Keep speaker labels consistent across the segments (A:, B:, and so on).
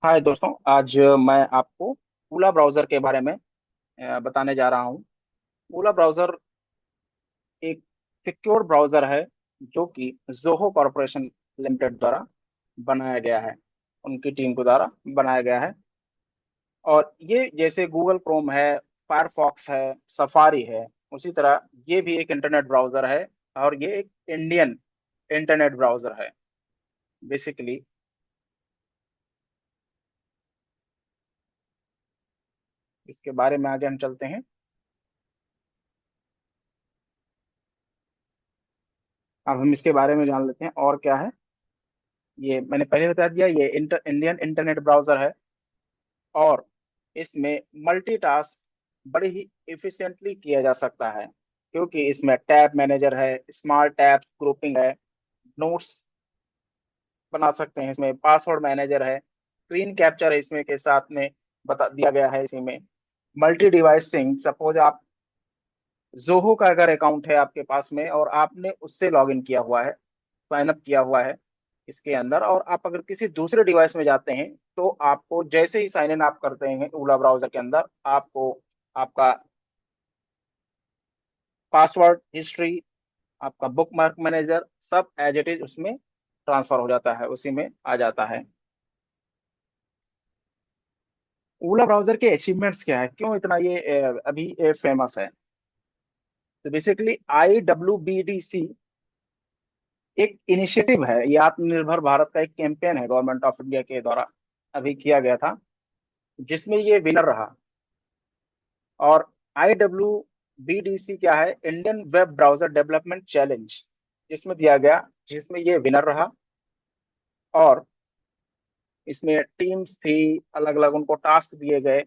A: हाय दोस्तों, आज मैं आपको ओला ब्राउज़र के बारे में बताने जा रहा हूँ। ओला ब्राउज़र एक सिक्योर ब्राउज़र है जो कि जोहो कॉरपोरेशन लिमिटेड द्वारा बनाया गया है, उनकी टीम के द्वारा बनाया गया है। और ये जैसे गूगल क्रोम है, फायरफॉक्स है, सफारी है, उसी तरह ये भी एक इंटरनेट ब्राउज़र है। और ये एक इंडियन इंटरनेट ब्राउज़र है बेसिकली। इसके बारे में आगे हम चलते हैं। अब हम इसके बारे में जान लेते हैं और क्या है। ये मैंने पहले बता दिया, ये इंडियन इंटरनेट ब्राउजर है। और इसमें मल्टीटास्क बड़े ही इफिशिएंटली किया जा सकता है, क्योंकि इसमें टैब मैनेजर है, स्मार्ट टैब ग्रुपिंग है, नोट्स बना सकते हैं, इसमें पासवर्ड मैनेजर है, स्क्रीन कैप्चर है इसमें के साथ में बता दिया गया है। इसी में मल्टी डिवाइस सिंक, सपोज आप जोहो का अगर अकाउंट है आपके पास में और आपने उससे लॉग इन किया हुआ है, साइन अप किया हुआ है इसके अंदर, और आप अगर किसी दूसरे डिवाइस में जाते हैं तो आपको जैसे ही साइन इन आप करते हैं ओला ब्राउजर के अंदर, आपको आपका पासवर्ड हिस्ट्री, आपका बुक मार्क मैनेजर सब एज इट इज उसमें ट्रांसफर हो जाता है, उसी में आ जाता है। ओला ब्राउजर के अचीवमेंट्स क्या है, क्यों इतना ये अभी फेमस है। तो बेसिकली IWBDC एक इनिशिएटिव है, ये आत्मनिर्भर भारत का एक कैंपेन है गवर्नमेंट ऑफ इंडिया के द्वारा अभी किया गया था, जिसमें ये विनर रहा। और IWBDC क्या है, Indian web browser development challenge, जिसमें दिया गया, जिसमें ये विनर रहा। और इसमें टीम्स थी, अलग अलग उनको टास्क दिए गए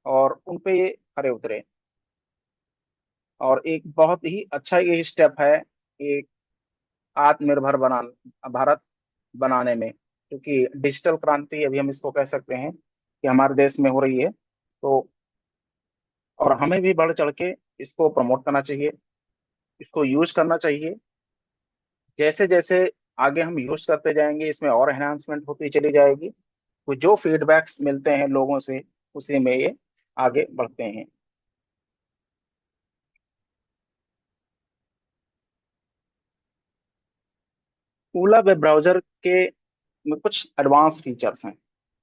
A: और उन पे ये खरे उतरे। और एक बहुत ही अच्छा ये स्टेप है एक आत्मनिर्भर बना भारत बनाने में, क्योंकि डिजिटल क्रांति अभी हम इसको कह सकते हैं कि हमारे देश में हो रही है। तो और हमें भी बढ़ चढ़ के इसको प्रमोट करना चाहिए, इसको यूज करना चाहिए। जैसे जैसे आगे हम यूज करते जाएंगे इसमें और एनहांसमेंट होती चली जाएगी। तो जो फीडबैक्स मिलते हैं लोगों से, उसी में ये आगे बढ़ते हैं। ओला वेब ब्राउजर के में कुछ एडवांस फीचर्स हैं।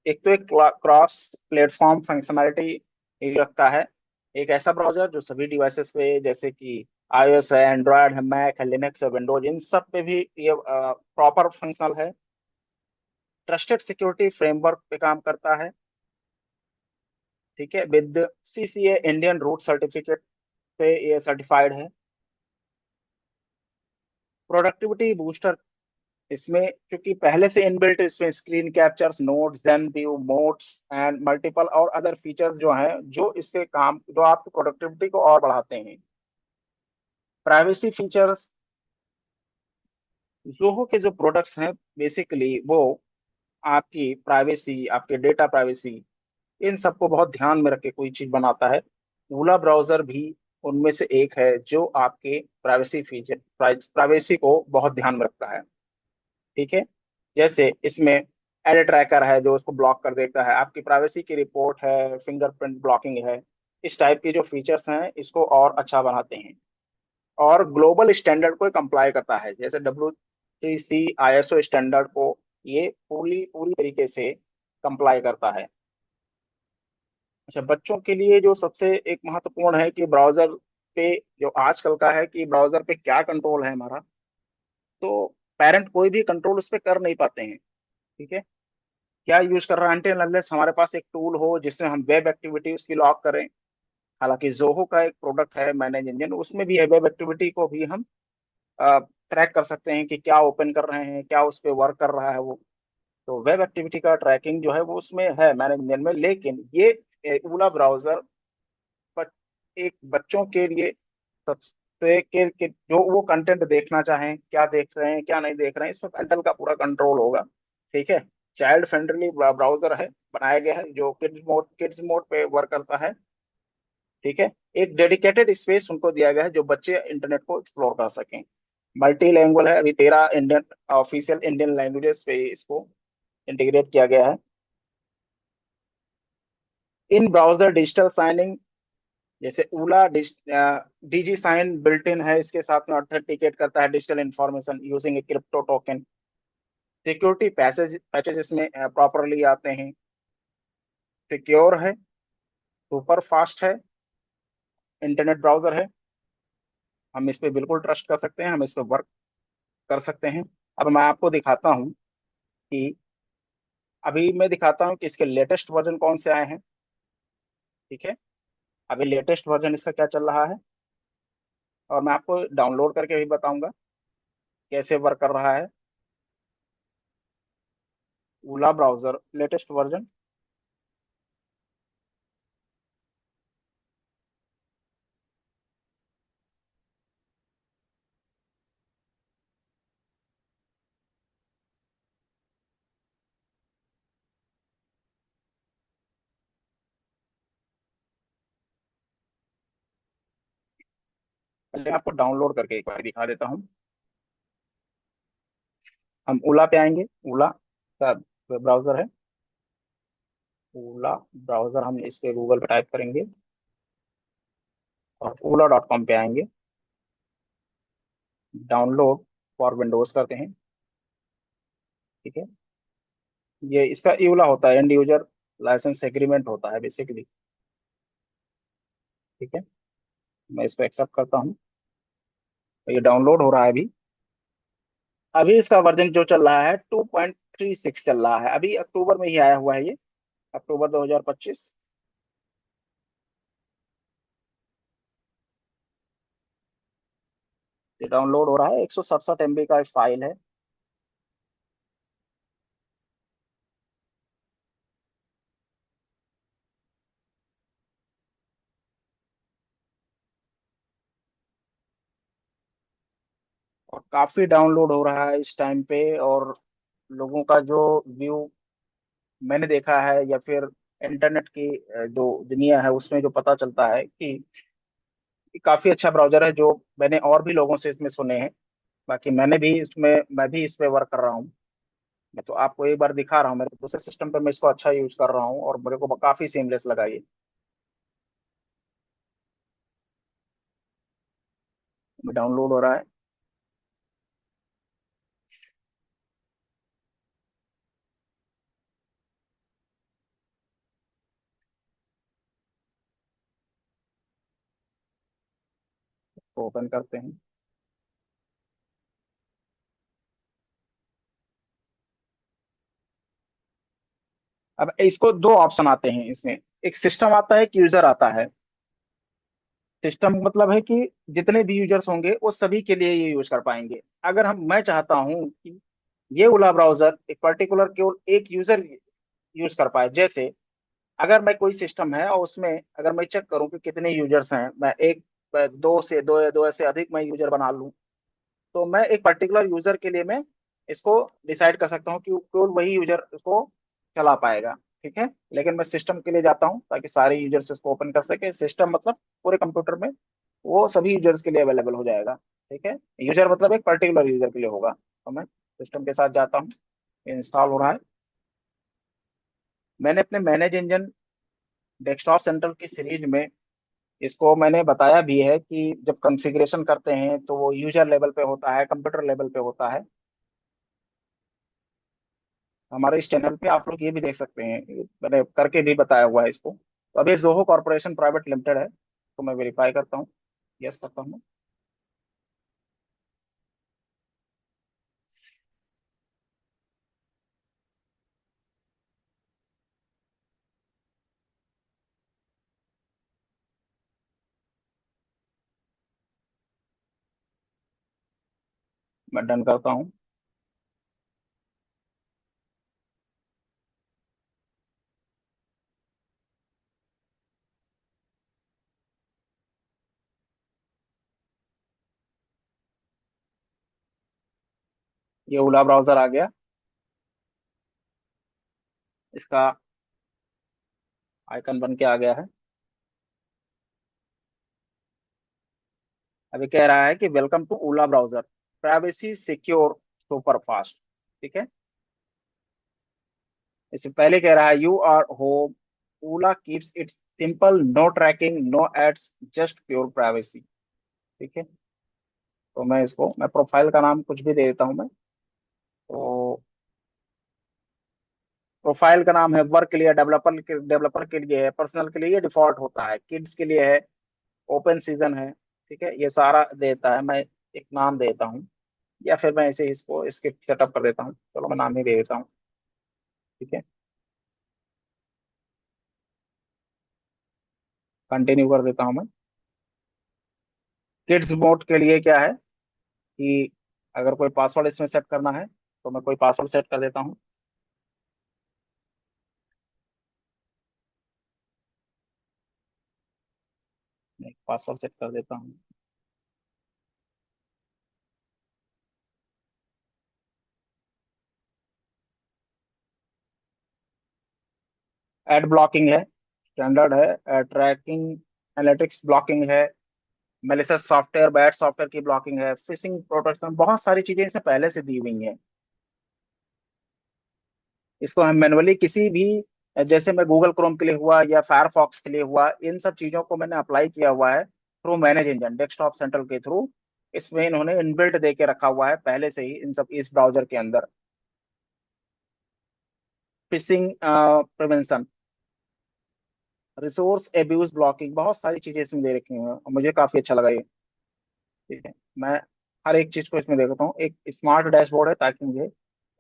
A: एक तो एक क्रॉस प्लेटफॉर्म फंक्शनैलिटी रखता है। एक ऐसा ब्राउजर जो सभी डिवाइसेस पे, जैसे कि iOS है, एंड्रॉयड है, मैक है, लिनक्स है, विंडोज, इन सब पे भी ये प्रॉपर फंक्शनल है। ट्रस्टेड सिक्योरिटी फ्रेमवर्क पे काम करता है, ठीक है, with CCA Indian root certificate पे ये सर्टिफाइड है। प्रोडक्टिविटी बूस्टर इसमें, क्योंकि पहले से इनबिल्ट इसमें screen captures, notes, zen view modes and multiple और अदर फीचर्स जो हैं, जो इससे काम, जो आपकी प्रोडक्टिविटी को और बढ़ाते हैं। प्राइवेसी फीचर्स, जोहो के जो प्रोडक्ट्स हैं बेसिकली वो आपकी प्राइवेसी, आपके डेटा प्राइवेसी, इन सबको बहुत ध्यान में रख के कोई चीज बनाता है। ओला ब्राउजर भी उनमें से एक है जो आपके प्राइवेसी फीचर, प्राइवेसी को बहुत ध्यान में रखता है, ठीक है। जैसे इसमें एड ट्रैकर है जो उसको ब्लॉक कर देता है, आपकी प्राइवेसी की रिपोर्ट है, फिंगरप्रिंट ब्लॉकिंग है। इस टाइप के जो फीचर्स हैं इसको और अच्छा बनाते हैं। और ग्लोबल स्टैंडर्ड को कंप्लाई करता है, जैसे WTC ISO स्टैंडर्ड को ये पूरी पूरी तरीके से कंप्लाई करता है। अच्छा, बच्चों के लिए जो सबसे एक महत्वपूर्ण है कि ब्राउजर पे, जो आजकल का है कि ब्राउजर पे क्या कंट्रोल है हमारा, तो पेरेंट कोई भी कंट्रोल उस पर कर नहीं पाते हैं, ठीक है। क्या यूज कर रहा है, अनटिल अनलेस हमारे पास एक टूल हो जिससे हम वेब एक्टिविटी उसकी लॉक करें। हालांकि जोहो का एक प्रोडक्ट है मैनेज इंजन, उसमें भी है, वेब एक्टिविटी को भी हम ट्रैक कर सकते हैं कि क्या ओपन कर रहे हैं, क्या उस पर वर्क कर रहा है वो। तो वेब एक्टिविटी का ट्रैकिंग जो है वो उसमें है मैनेज इंजन में। लेकिन ये ओला ब्राउजर एक बच्चों के लिए सबसे के जो वो कंटेंट देखना चाहें, क्या देख रहे हैं क्या नहीं देख रहे हैं, इस पर पेरेंटल का पूरा कंट्रोल होगा, ठीक है। चाइल्ड फ्रेंडली ब्राउजर है, बनाया गया है, जो किड्स मोड पे वर्क करता है, ठीक है। एक डेडिकेटेड स्पेस उनको दिया गया है जो बच्चे इंटरनेट को एक्सप्लोर कर सकें। मल्टी लैंग्वेज है, अभी 13 इंडियन ऑफिशियल इंडियन लैंग्वेजेस पे इसको इंटीग्रेट किया गया है। इन ब्राउजर डिजिटल साइनिंग, जैसे ऊला डीजी साइन बिल्ट इन है, इसके साथ में ऑथेंटिकेट करता है डिजिटल इंफॉर्मेशन यूजिंग ए crypto token. Security passage patches इसमें प्रॉपरली आते हैं। सिक्योर है, सुपर फास्ट है, इंटरनेट ब्राउजर है। हम इस पे बिल्कुल ट्रस्ट कर सकते हैं, हम इस पे वर्क कर सकते हैं। अब मैं आपको दिखाता हूँ कि अभी मैं दिखाता हूँ कि इसके लेटेस्ट वर्जन कौन से आए हैं। ठीक है, अभी लेटेस्ट वर्जन इसका क्या चल रहा है, और मैं आपको डाउनलोड करके भी बताऊंगा कैसे वर्क कर रहा है। ओला ब्राउजर लेटेस्ट वर्जन। पहले आपको डाउनलोड करके एक बार दिखा देता हूँ। हम ओला पे आएंगे, ओला का ब्राउजर है। ओला ब्राउजर हम इस पे गूगल पे टाइप करेंगे और ola.com पे आएंगे। डाउनलोड फॉर विंडोज करते हैं। ठीक है, ये इसका ईओला होता है, एंड यूजर लाइसेंस एग्रीमेंट होता है बेसिकली। ठीक है, मैं इसको एक्सेप्ट करता हूँ। तो ये डाउनलोड हो रहा है अभी। अभी इसका वर्जन जो चल रहा है 2.36 चल रहा है, अभी अक्टूबर में ही आया हुआ है ये, अक्टूबर 2025। ये डाउनलोड हो रहा है, 167 MB का फाइल है। और काफी डाउनलोड हो रहा है इस टाइम पे। और लोगों का जो व्यू मैंने देखा है, या फिर इंटरनेट की जो दुनिया है उसमें जो पता चलता है कि ये काफी अच्छा ब्राउजर है, जो मैंने और भी लोगों से इसमें सुने हैं। बाकी मैं भी इस पे वर्क कर रहा हूँ। मैं तो आपको एक बार दिखा रहा हूँ, मेरे दूसरे सिस्टम पे मैं इसको अच्छा यूज कर रहा हूँ और मेरे को काफी सीमलेस लगा ये। डाउनलोड हो रहा है। तो ओपन करते हैं। अब इसको दो ऑप्शन आते हैं इसमें, एक सिस्टम आता है, एक यूजर आता है। सिस्टम मतलब है कि जितने भी यूजर्स होंगे वो सभी के लिए ये यूज कर पाएंगे। अगर मैं चाहता हूँ कि ये ओला ब्राउजर एक पर्टिकुलर केवल एक यूजर यूज कर पाए, जैसे अगर मैं कोई सिस्टम है और उसमें अगर मैं चेक करूं कि कितने यूजर्स हैं, मैं एक दो ऐसे अधिक मैं यूजर बना लूं, तो मैं एक पर्टिकुलर यूजर के लिए मैं इसको डिसाइड कर सकता हूँ कि केवल वही यूजर इसको चला पाएगा। ठीक है, लेकिन मैं सिस्टम के लिए जाता हूँ ताकि सारे यूजर्स इसको ओपन कर सके। सिस्टम मतलब पूरे कंप्यूटर में वो सभी यूजर्स के लिए अवेलेबल हो जाएगा। ठीक है, यूजर मतलब एक पर्टिकुलर यूजर के लिए होगा। तो मैं सिस्टम के साथ जाता हूँ, इंस्टॉल हो रहा है। मैंने अपने मैनेज इंजन डेस्कटॉप सेंट्रल की सीरीज में इसको मैंने बताया भी है कि जब कॉन्फ़िगरेशन करते हैं तो वो यूजर लेवल पे होता है, कंप्यूटर लेवल पे होता है। हमारे इस चैनल पे आप लोग ये भी देख सकते हैं, मैंने करके भी बताया हुआ है इसको। तो अभी जोहो कॉर्पोरेशन प्राइवेट लिमिटेड है, तो मैं वेरीफाई करता हूँ, यस करता हूँ। मैं डन करता हूँ। ये ओला ब्राउजर आ गया, इसका आइकन बन के आ गया है। अभी कह रहा है कि welcome to Ola browser, privacy secure super fast. ठीक है, इससे पहले कह रहा है you are home Ola keeps it simple, no tracking, no ads, just pure privacy. ठीक है, तो मैं प्रोफाइल का नाम कुछ भी दे देता हूँ मैं। तो प्रोफाइल का नाम है, वर्क के लिए, डेवलपर के लिए है, पर्सनल के लिए ये डिफॉल्ट होता है, किड्स के लिए है, ओपन सीजन है। ठीक है, ये सारा देता है। मैं एक नाम देता हूँ, या फिर मैं ऐसे ही इसको स्किप सेटअप कर देता हूँ। चलो मैं नाम ही दे देता हूँ। ठीक है, कंटिन्यू कर देता हूँ मैं। किड्स मोड के लिए क्या है कि अगर कोई पासवर्ड इसमें सेट करना है तो मैं कोई पासवर्ड सेट कर देता हूँ। पासवर्ड सेट कर देता हूँ। एड ब्लॉकिंग है, स्टैंडर्ड है, ट्रैकिंग एनालिटिक्स ब्लॉकिंग है, मेलिशियस सॉफ्टवेयर, बैड सॉफ्टवेयर की ब्लॉकिंग है, फिशिंग प्रोटेक्शन, बहुत सारी चीजें इसमें पहले से दी हुई हैं। इसको हम मैनुअली किसी भी, जैसे मैं गूगल क्रोम के लिए हुआ या फायरफॉक्स के लिए हुआ, इन सब चीजों को मैंने अप्लाई किया हुआ है through manage engine desktop central के थ्रू। इसमें इन्होंने इनबिल्ट दे के रखा हुआ है पहले से ही इन सब इस ब्राउजर के अंदर। Fishing prevention, resource abuse blocking, बहुत सारी चीजें इसमें दे रखी हैं और मुझे काफी अच्छा लगा ये। ठीक है, मैं हर एक चीज को इसमें देखता हूँ। एक स्मार्ट डैशबोर्ड है ताकि मुझे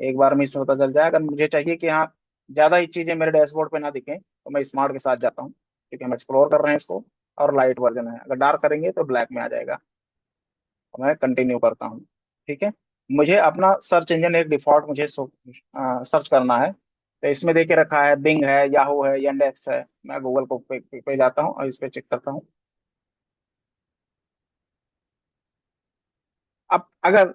A: एक बार में इसमें पता चल जाए। अगर मुझे चाहिए कि हाँ ज्यादा ही चीजें मेरे डैशबोर्ड पे ना दिखें तो मैं स्मार्ट के साथ जाता हूँ। ठीक है, हम एक्सप्लोर कर रहे हैं इसको, और लाइट वर्जन है, अगर डार्क करेंगे तो ब्लैक में आ जाएगा। तो मैं कंटिन्यू करता हूँ। ठीक है, मुझे अपना सर्च इंजन एक डिफॉल्ट मुझे सर्च करना है, तो इसमें देके रखा है बिंग है, याहू है, yandex है। मैं गूगल को पे जाता हूँ और इस पे चेक करता हूँ। अब अगर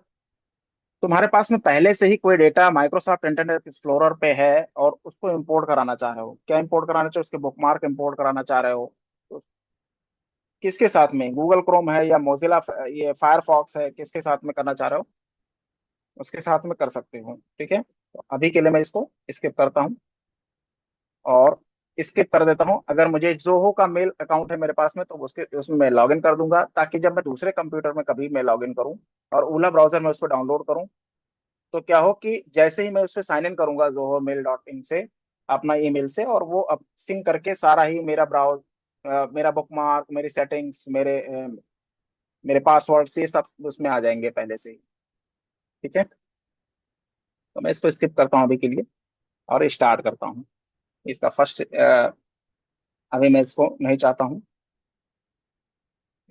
A: तुम्हारे पास में पहले से ही कोई डेटा माइक्रोसॉफ्ट इंटरनेट एक्सप्लोरर पे है और उसको इंपोर्ट कराना चाह रहे हो, क्या इंपोर्ट कराना चाहो, उसके बुकमार्क इंपोर्ट कराना चाह रहे हो, तो किसके साथ में, गूगल क्रोम है या मोजिला ये फायरफॉक्स है, किसके साथ में करना चाह रहे हो, उसके साथ में कर सकते हो। ठीक है, तो अभी के लिए मैं इसको स्किप करता हूँ और स्किप कर देता हूँ। अगर मुझे जोहो का मेल अकाउंट है मेरे पास में तो उसके उसमें मैं लॉग इन कर दूंगा, ताकि जब मैं दूसरे कंप्यूटर में कभी मैं लॉग इन करूँ और ओला ब्राउजर में उसको डाउनलोड करूँ, तो क्या हो कि जैसे ही मैं उस पर साइन इन करूंगा जोहो मेल डॉट इन से, अपना ईमेल से, और वो अब सिंक करके सारा ही मेरा मेरा बुकमार्क, मेरी सेटिंग्स, मेरे पासवर्ड ये सब उसमें आ जाएंगे पहले से ही। ठीक है, तो मैं इसको स्किप करता हूँ अभी के लिए और स्टार्ट करता हूँ इसका फर्स्ट। अभी मैं इसको नहीं चाहता हूँ,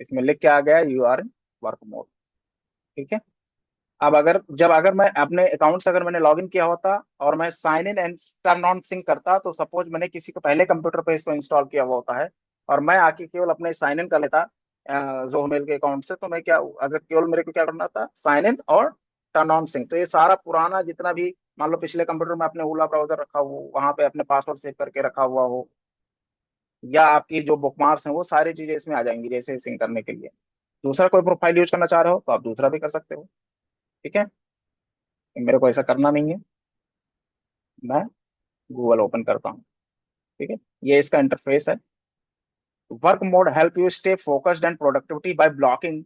A: इसमें लिख के आ गया you are in work mode. ठीक है, अब अगर मैं अपने अकाउंट से अगर मैंने लॉगिन किया होता और मैं sign in and turn on sync करता, तो सपोज मैंने किसी को पहले कंप्यूटर पे इसको इंस्टॉल किया हुआ होता है और मैं आके केवल अपने साइन इन कर लेता जोमेल के अकाउंट से, तो मैं क्या, अगर केवल मेरे को क्या करना था, साइन इन और टर्न ऑन सिंक, तो ये सारा पुराना जितना भी, मान लो पिछले कंप्यूटर में अपने ओला ब्राउजर रखा हो, वहां पे अपने पासवर्ड सेव करके रखा हुआ हो, या आपकी जो बुकमार्क्स हैं वो सारी चीजें इसमें आ जाएंगी जैसे सिंक करने के लिए। दूसरा कोई प्रोफाइल यूज करना चाह रहे हो तो आप दूसरा भी कर सकते हो। ठीक है, मेरे को ऐसा करना नहीं है, मैं गूगल ओपन करता हूँ। ठीक है, ये इसका इंटरफेस है। Work mode help you stay focused and productivity by blocking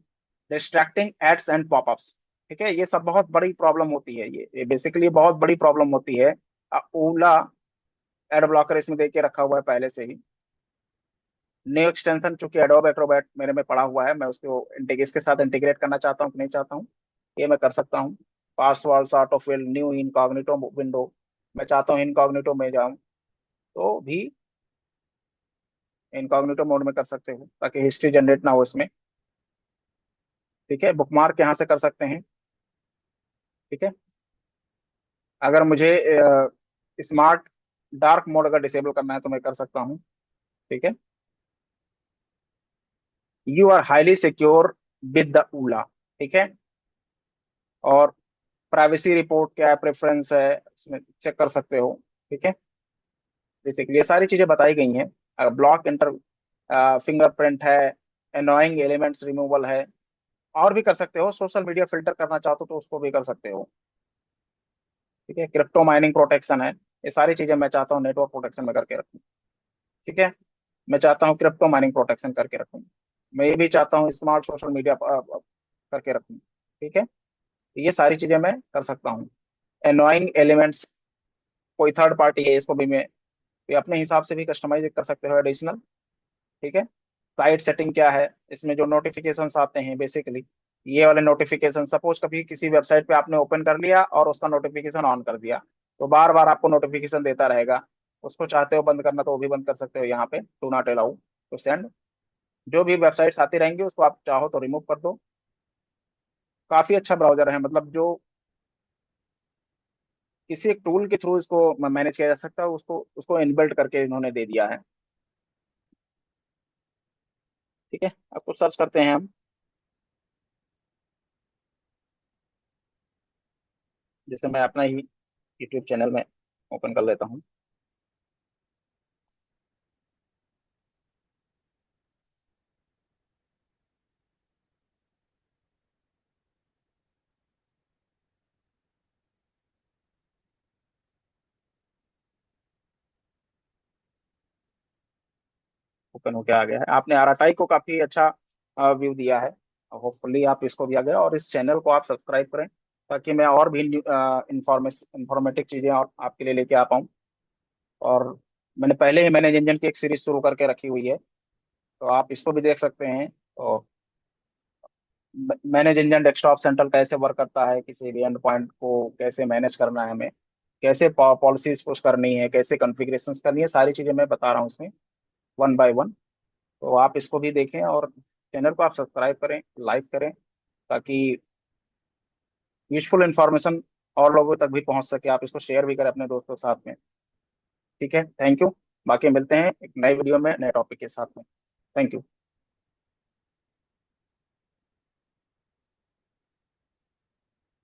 A: distracting ads and popups. ठीक है, ये सब बहुत बड़ी प्रॉब्लम होती है, ये बेसिकली बहुत बड़ी प्रॉब्लम होती है। ओला एड ब्लॉकर इसमें देके रखा हुआ है पहले से ही। न्यू एक्सटेंशन चूंकि एडोब एक्रोबैट मेरे में पड़ा हुआ है, मैं उसको इसके साथ इंटीग्रेट करना चाहता हूँ कि नहीं चाहता हूँ, ये मैं कर सकता हूँ। Password auto fill, new incognito window, मैं चाहता हूँ इनकॉग्निटो में जाऊँ तो भी इनकॉग्निटो मोड में कर सकते हो ताकि हिस्ट्री जनरेट ना हो इसमें। ठीक है, बुकमार्क यहाँ से कर सकते हैं। ठीक है, अगर मुझे स्मार्ट डार्क मोड अगर डिसेबल करना है तो मैं कर सकता हूँ। ठीक है, you are highly secure with the Ola. ठीक है, और प्राइवेसी रिपोर्ट क्या है, प्रेफरेंस है, उसमें चेक कर सकते हो। ठीक है, बेसिकली ये सारी चीजें बताई गई हैं। ब्लॉक इंटर फिंगरप्रिंट है, एनोइंग एलिमेंट्स रिमूवल है, और भी कर सकते हो। सोशल मीडिया फिल्टर करना चाहते हो तो उसको भी कर सकते हो। ठीक है, क्रिप्टो माइनिंग प्रोटेक्शन है, ये सारी चीजें मैं चाहता हूँ नेटवर्क प्रोटेक्शन में करके रखूँ। ठीक है। मैं चाहता हूँ क्रिप्टो माइनिंग प्रोटेक्शन करके रखूँ। मैं ये भी चाहता हूँ स्मार्ट सोशल मीडिया करके रखूँ। ठीक है। तो ये सारी चीजें मैं कर सकता हूँ। एनोइंग एलिमेंट्स, कोई थर्ड पार्टी है, इसको भी मैं ये अपने हिसाब से भी कस्टमाइज कर सकते हो एडिशनल। ठीक है। साइट सेटिंग क्या है, इसमें जो नोटिफिकेशंस आते हैं बेसिकली, ये वाले नोटिफिकेशन, सपोज कभी किसी वेबसाइट पे आपने ओपन कर लिया और उसका नोटिफिकेशन ऑन कर दिया, तो बार बार आपको नोटिफिकेशन देता रहेगा। उसको चाहते हो बंद करना तो वो भी बंद कर सकते हो, यहाँ पे do not allow to send. जो भी वेबसाइट्स आती रहेंगी उसको आप चाहो तो रिमूव कर दो। काफी अच्छा ब्राउजर है, मतलब जो किसी एक टूल के थ्रू इसको मैनेज किया जा सकता है, उसको उसको इनबिल्ट करके इन्होंने दे दिया है। ठीक है। आपको सर्च करते हैं हम, जैसे मैं अपना ही यूट्यूब चैनल में ओपन कर लेता हूँ। ओपन होके आ गया है। आपने आरआरटाई को काफी अच्छा व्यू दिया है। होपफुली आप इसको भी आ गया, और इस चैनल को आप सब्सक्राइब करें, ताकि मैं और भी इंफॉर्मेटिव चीजें और आपके लिए लेके आ पाऊँ। और मैंने पहले ही मैनेज इंजन की एक सीरीज शुरू करके रखी हुई है, तो आप इसको भी देख सकते हैं। तो मैनेज इंजन डेस्कटॉप सेंट्रल कैसे वर्क करता है, किसी भी एंड पॉइंट को कैसे मैनेज करना है हमें, कैसे पॉलिसीज पुश करनी है, कैसे कॉन्फ़िगरेशंस करनी है, सारी चीजें मैं बता रहा हूँ इसमें, वन बाय वन। तो आप इसको भी देखें, और चैनल को आप सब्सक्राइब करें, लाइक करें, ताकि यूजफुल इन्फॉर्मेशन और लोगों तक भी पहुंच सके। आप इसको शेयर भी करें अपने दोस्तों के साथ में। ठीक है, थैंक यू। बाकी मिलते हैं एक नए वीडियो में नए टॉपिक के साथ में। Thank you.